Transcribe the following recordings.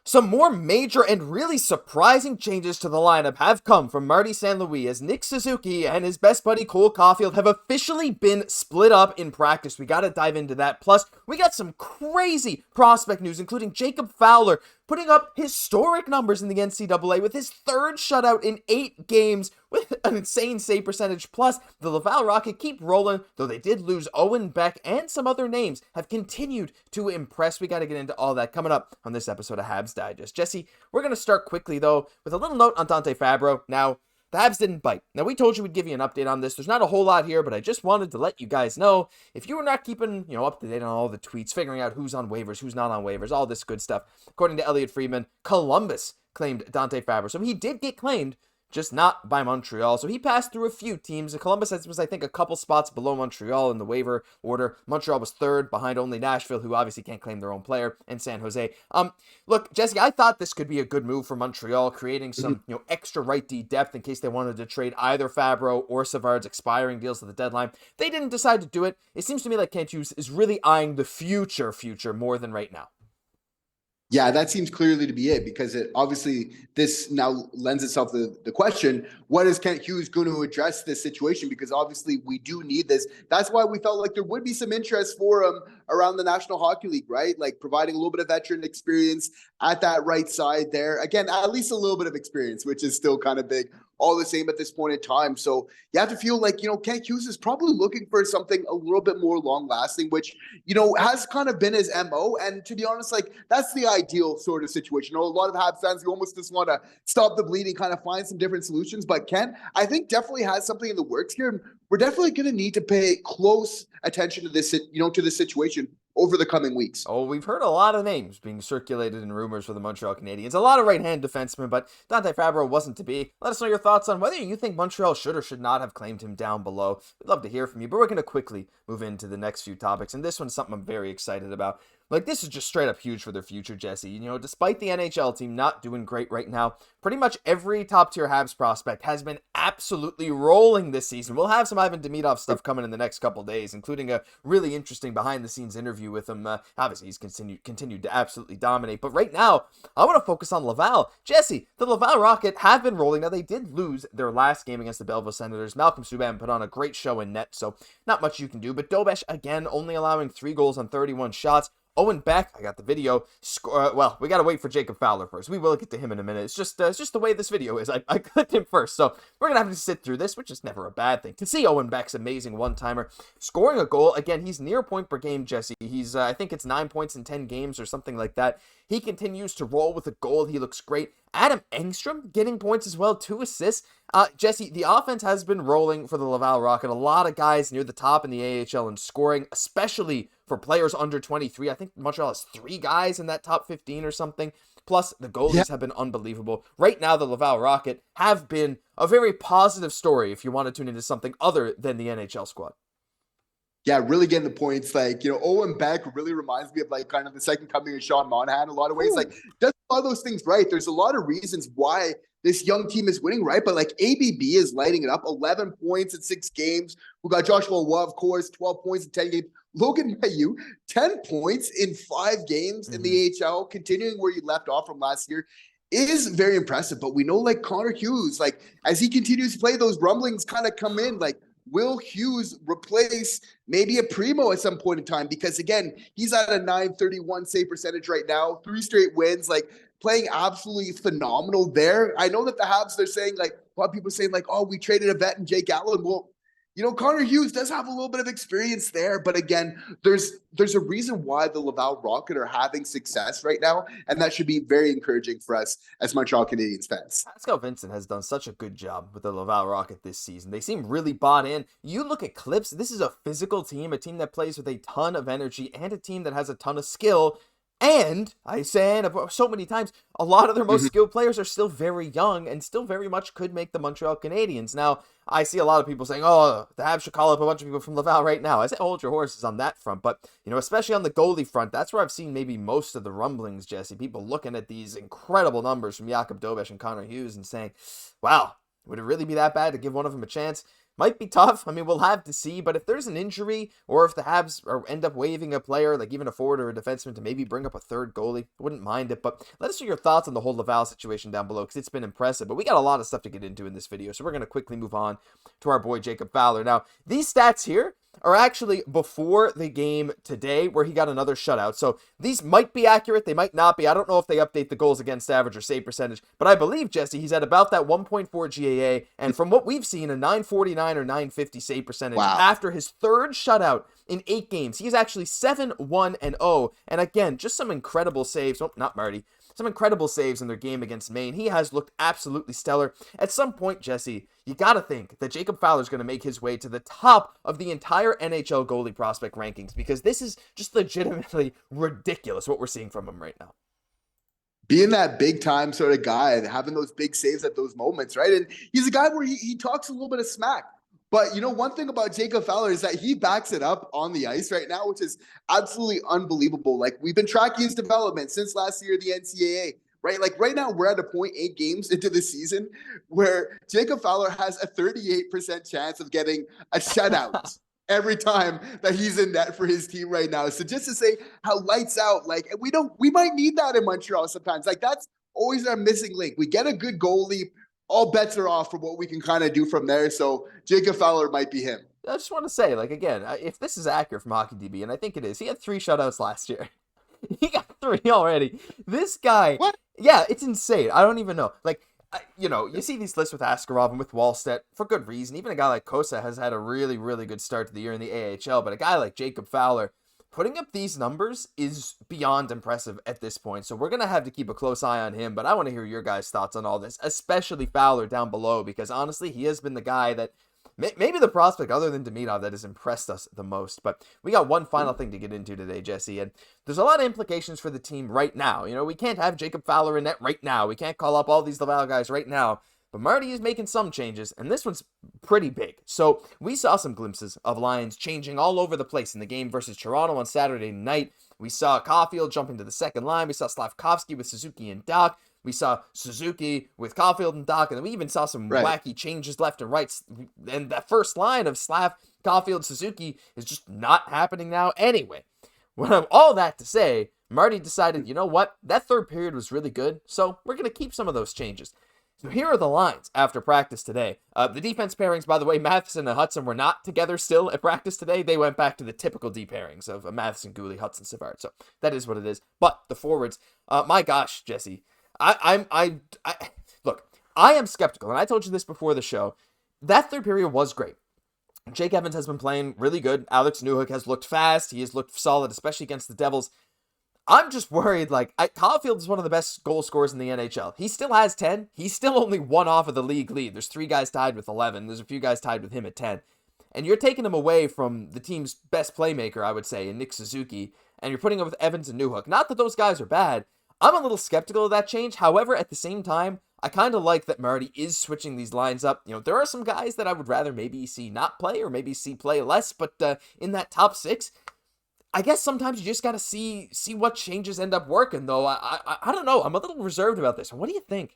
Some more major and really surprising changes to the lineup have come from Marty St Louis as Nick Suzuki and his best buddy Caufield have officially been split up in practice. We gotta dive into that. Plus, we got some crazy prospect news, including Jacob Fowler putting up historic numbers in the NCAA with his third shutout in 8 games with an insane save percentage. Plus, the Laval Rocket keep rolling, though they did lose Owen, Beck, and some other names have continued to impress. We got to get into all that coming up on this episode of Habs Digest. Jesse, we're going to start quickly, though, with a little note on Dante Fabro. Now, the Habs didn't bite. Now, we told you we'd give you an update on this. There's not a whole lot here, but I just wanted to let you guys know, if you were not keeping, up to date on all the tweets, figuring out who's on waivers, who's not on waivers, all this good stuff. According to Elliot Friedman, Columbus claimed Dante Fabro. So he did get claimed, just not by Montreal. So he passed through a few teams. Columbus was, I think, a couple spots below Montreal in the waiver order. Montreal was third, behind only Nashville, who obviously can't claim their own player, and San Jose. Look, Jesse, I thought this could be a good move for Montreal, creating some, extra right D depth in case they wanted to trade either Fabro or Savard's expiring deals at the deadline. They didn't decide to do it. It seems to me like Kent Hughes is really eyeing the future more than right now. Yeah, that seems clearly to be it, because it obviously this now lends itself to the question, what is Kent Hughes going to address this situation? Because obviously we do need this. That's why we felt like there would be some interest for him around the National Hockey League, right? Like providing a little bit of veteran experience at that right side there. Again, at least a little bit of experience, which is still kind of big. All the same at this point in time. So you have to feel like, Kent Hughes is probably looking for something a little bit more long lasting, which, has kind of been his MO. And to be honest, like that's the ideal sort of situation. A lot of Habs fans, you almost just want to stop the bleeding, kind of find some different solutions. But Kent, I think definitely has something in the works here. We're definitely going to need to pay close attention to this, to this situation over the coming weeks. Oh, we've heard a lot of names being circulated in rumors for the Montreal Canadiens. A lot of right-hand defensemen, but Dante Fabro wasn't to be. Let us know your thoughts on whether you think Montreal should or should not have claimed him down below. We'd love to hear from you, but we're going to quickly move into the next few topics, and this one's something I'm very excited about. Like, this is just straight up huge for their future, Jesse. Despite the NHL team not doing great right now, pretty much every top-tier Habs prospect has been absolutely rolling this season. We'll have some Ivan Demidov stuff coming in the next couple days, including a really interesting behind-the-scenes interview with him. Obviously, he's continued to absolutely dominate. But right now, I want to focus on Laval. Jesse, the Laval Rocket have been rolling. Now, they did lose their last game against the Belleville Senators. Malcolm Subban put on a great show in net, so not much you can do. But Dobeš, again, only allowing 3 goals on 31 shots. Owen Beck, I got the video. Well, we got to wait for Jacob Fowler first. We will get to him in a minute. It's just the way this video is. I clicked him first, so we're going to have to sit through this, which is never a bad thing. To see Owen Beck's amazing one-timer scoring a goal. Again, he's near point per game, Jesse. He's, I think it's 9 points in 10 games or something like that. He continues to roll with a goal. He looks great. Adam Engstrom getting points as well, 2 assists. Jesse, the offense has been rolling for the Laval Rocket. A lot of guys near the top in the AHL in scoring, especially for players under 23. I think Montreal has 3 guys in that top 15 or something. Plus, the goalies have been unbelievable. Right now, the Laval Rocket have been a very positive story if you want to tune into something other than the NHL squad. Yeah, really getting the points. Like, Owen Beck really reminds me of like kind of the second coming of Sean Monahan in a lot of ways. Like, does a lot of those things right. There's a lot of reasons why this young team is winning, right? But like ABB is lighting it up. 11 points in 6 games. We got Joshua Waugh, of course, 12 points in 10 games. Logan Mailloux, 10 points in 5 games in the AHL, continuing where you left off from last year. Is very impressive. But we know like Connor Hughes, like as he continues to play, those rumblings kind of come in. Like, will Hughes replace maybe a Primeau at some point in time? Because again, he's at a .931 save percentage right now, 3 straight wins, like playing absolutely phenomenal there. I know that the Habs, they're saying like, a lot of people are saying like, oh, we traded a vet in Jake Allen. Well, Connor Hughes does have a little bit of experience there, but again, there's a reason why the Laval Rocket are having success right now, and that should be very encouraging for us as Montreal Canadiens fans. Pascal Vincent has done such a good job with the Laval Rocket this season. They seem really bought in. You look at clips, this is a physical team, a team that plays with a ton of energy, and a team that has a ton of skill. And I say so many times, a lot of their most skilled players are still very young and still very much could make the Montreal Canadiens. Now, I see a lot of people saying, oh, the Habs should call up a bunch of people from Laval right now. I say, hold your horses on that front. But, especially on the goalie front, that's where I've seen maybe most of the rumblings, Jesse. People looking at these incredible numbers from Jakub Dobeš and Connor Hughes and saying, wow, would it really be that bad to give one of them a chance? might be tough. I mean, we'll have to see. But if there's an injury, or if the Habs end up waiving a player, like even a forward or a defenseman, to maybe bring up a third goalie, I wouldn't mind it. But let us know your thoughts on the whole Laval situation down below, because it's been impressive. But we got a lot of stuff to get into in this video, so we're going to quickly move on to our boy Jacob Fowler. Now, these stats here are actually before the game today, where he got another shutout. So these might be accurate, they might not be. I don't know if they update the goals against average or save percentage, but I believe, Jesse, he's at about that 1.4 GAA, and from what we've seen, a 949 or 950 save percentage after his third shutout in 8 games. He is actually 7-1-0, and again, just some incredible saves. Oh, not Marty. Some incredible saves in their game against Maine. He has looked absolutely stellar. At some point, Jesse, you got to think that Jacob Fowler is going to make his way to the top of the entire NHL goalie prospect rankings, because this is just legitimately ridiculous what we're seeing from him right now. Being that big time sort of guy and having those big saves at those moments, right? And he's a guy where he talks a little bit of smack. But, you know, one thing about Jacob Fowler is that he backs it up on the ice right now, which is absolutely unbelievable. Like, we've been tracking his development since last year, the NCAA, right? Like, right now, we're at a point 8 games into the season where Jacob Fowler has a 38% chance of getting a shutout every time that he's in net for his team right now. So just to say how lights out, like, we might need that in Montreal sometimes. Like, that's always our missing link. We get a good goalie, all bets are off for what we can kind of do from there. So Jacob Fowler might be him. I just want to say, like, again, if this is accurate from HockeyDB, and I think it is, he had 3 shutouts last year. He got 3 already. This guy, what? Yeah, it's insane. I don't even know. Like, you know, you see these lists with Askarov and with Wallstedt for good reason. Even a guy like Kosa has had a really, really good start to the year in the AHL, but a guy like Jacob Fowler, putting up these numbers is beyond impressive at this point. So we're going to have to keep a close eye on him, but I want to hear your guys' thoughts on all this, especially Fowler down below, because honestly, he has been the guy that, maybe the prospect other than Demidov, that has impressed us the most. But we got one final thing to get into today, Jesse, and there's a lot of implications for the team right now. You know, we can't have Jacob Fowler in net right now. We can't call up all these Laval guys right now. But Marty is making some changes, and this one's pretty big. So we saw some glimpses of lines changing all over the place in the game versus Toronto on Saturday night. We saw Caufield jump into the second line. We saw Slafkovsky with Suzuki and Dach. We saw Suzuki with Caufield and Dach, and then we even saw some wacky changes left and right. And that first line of Slav, Caufield, Suzuki is just not happening now anyway. Well, all that to say, Marty decided, you know what? That third period was really good, so we're going to keep some of those changes. So here are the lines after practice today. The defense pairings, by the way, Matheson and Hudson were not together still at practice today. They went back to the typical D pairings of Matheson, Guhle, Hudson, Savard. So that is what it is. But the forwards, my gosh, Jesse, look, I am skeptical, and I told you this before the show. That third period was great. Jake Evans has been playing really good. Alex Newhook has looked fast. He has looked solid, especially against the Devils. I'm just worried, like, Caufield is one of the best goal scorers in the NHL. He still has 10. He's still only 1 off of the league lead. There's 3 guys tied with 11. There's a few guys tied with him at 10. And you're taking him away from the team's best playmaker, I would say, in Nick Suzuki, and you're putting him with Evans and Newhook. Not that those guys are bad. I'm a little skeptical of that change. However, at the same time, I kind of like that Marty is switching these lines up. You know, there are some guys that I would rather maybe see not play or maybe see play less, but in that top 6, I guess sometimes you just got to see what changes end up working, though. I don't know. I'm a little reserved about this. What do you think?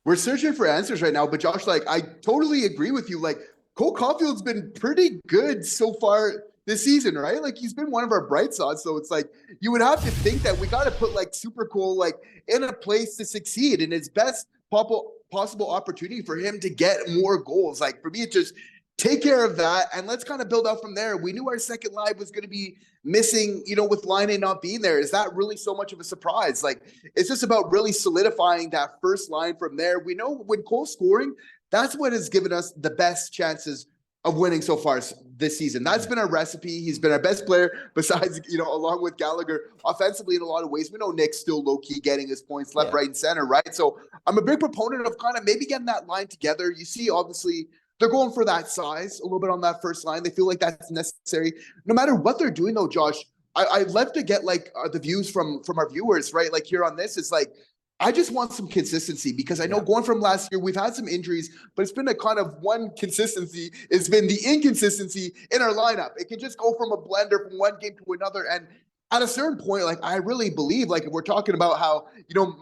We're searching for answers right now, but Josh, like, I totally agree with you. Like, Cole Caufield's been pretty good so far this season, right? Like, he's been one of our bright spots. So it's like, you would have to think that we got to put like Super Cole like in a place to succeed in his best possible opportunity for him to get more goals. Like, for me, it's just take care of that, and let's kind of build out from there. We knew our second line was going to be missing, you know, with Laine not being there. Is that really so much of a surprise? Like, it's just about really solidifying that first line from there. We know when Cole's scoring, that's what has given us the best chances of winning so far this season. That's been our recipe. He's been our best player besides, you know, along with Gallagher offensively in a lot of ways. We know Nick's still low-key getting his points left, right, and center, right? So I'm a big proponent of kind of maybe getting that line together. You see, obviously, they're going for that size a little bit on that first line. They feel like that's necessary. No matter what they're doing, though, Josh, I'd love to get like the views from our viewers, right? Like here on this, it's like, I just want some consistency because I know going from last year, we've had some injuries, but it's been a kind of one consistency. It's been the inconsistency in our lineup. It can just go from a blender from one game to another. And at a certain point, like I really believe, like we're talking about how,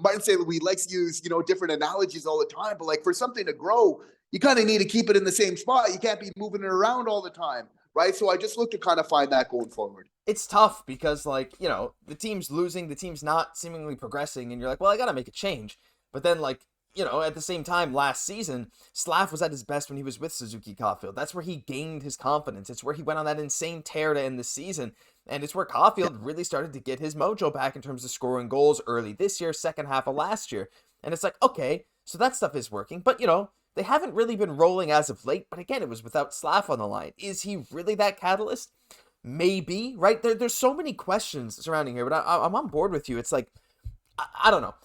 Martin St. Louis likes to use, different analogies all the time, but like for something to grow, you kind of need to keep it in the same spot. You can't be moving it around all the time, right? So I just look to kind of find that going forward. It's tough because, like, the team's losing, the team's not seemingly progressing, and you're like, well, I got to make a change. But then, like, at the same time, last season, Slav was at his best when he was with Suzuki Caufield. That's where he gained his confidence. It's where he went on that insane tear to end the season. And it's where Caufield really started to get his mojo back in terms of scoring goals early this year, second half of last year. And it's like, okay, so that stuff is working. But, they haven't really been rolling as of late. But again, it was without Slav on the line. Is he really that catalyst? Maybe, right? There's so many questions surrounding here, but I'm on board with you. It's like, I don't know.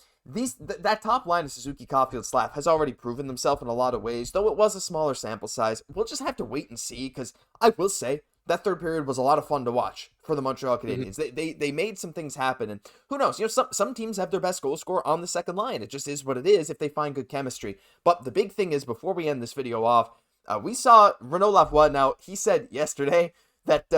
That top line of Suzuki, Caufield, Slav has already proven themselves in a lot of ways, though it was a smaller sample size. We'll just have to wait and see, because I will say that third period was a lot of fun to watch for the Montreal Canadiens. Mm-hmm. They made some things happen, and who knows? Some teams have their best goal scorer on the second line. It just is what it is if they find good chemistry. But the big thing is, before we end this video off, we saw Renaud Lavoie. Now, he said yesterday that,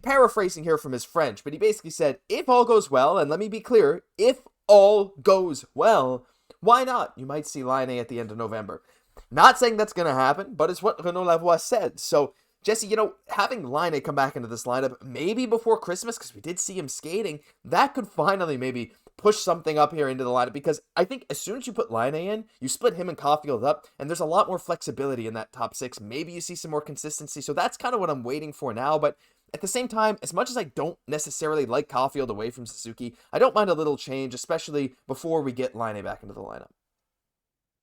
paraphrasing here from his French, but he basically said, if all goes well, and let me be clear, if all goes well, why not? You might see Laine at the end of November. Not saying that's going to happen, but it's what Renaud Lavoie said. So, Jesse, having Laine come back into this lineup, maybe before Christmas, because we did see him skating, that could finally maybe push something up here into the lineup, because I think as soon as you put Laine in, you split him and Caufield up, and there's a lot more flexibility in that top six. Maybe you see some more consistency, so that's kind of what I'm waiting for now, but at the same time, as much as I don't necessarily like Caufield away from Suzuki, I don't mind a little change, especially before we get Laine back into the lineup.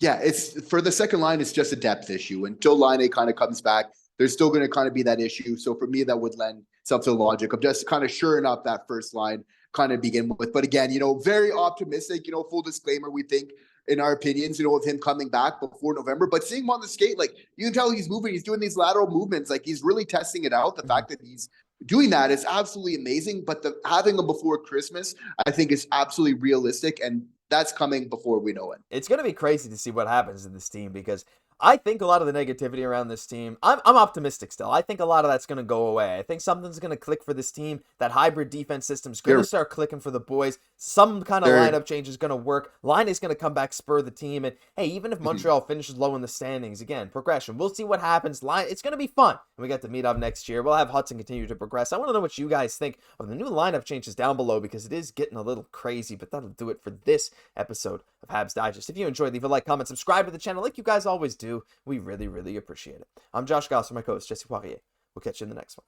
Yeah, it's for the second line, it's just a depth issue. Until Laine kind of comes back, there's still going to kind of be that issue. So for me, that would lend itself to the logic of just kind of shoring up that first line, kind of begin with. But again, very optimistic, full disclaimer, we think in our opinions, of him coming back before November, but seeing him on the skate, like you can tell he's moving, he's doing these lateral movements, like he's really testing it out. The fact that he's doing that is absolutely amazing, but having him before Christmas, I think is absolutely realistic. And that's coming before we know it. It's going to be crazy to see what happens in this team, because I think a lot of the negativity around this team, I'm optimistic still. I think a lot of that's going to go away. I think something's going to click for this team. That hybrid defense system's going to start clicking for the boys. Some kind of lineup change is going to work. Line is going to come back, spur the team. And hey, even if Montreal finishes low in the standings, again, progression. We'll see what happens. It's going to be fun. We got to meet up next year. We'll have Hudson continue to progress. I want to know what you guys think of the new lineup changes down below, because it is getting a little crazy, but that'll do it for this episode of Habs Digest. If you enjoyed, leave a like, comment, subscribe to the channel like you guys always do. We really, really appreciate it. I'm Josh Gosse, my co-host Jesse Poirier. We'll catch you in the next one.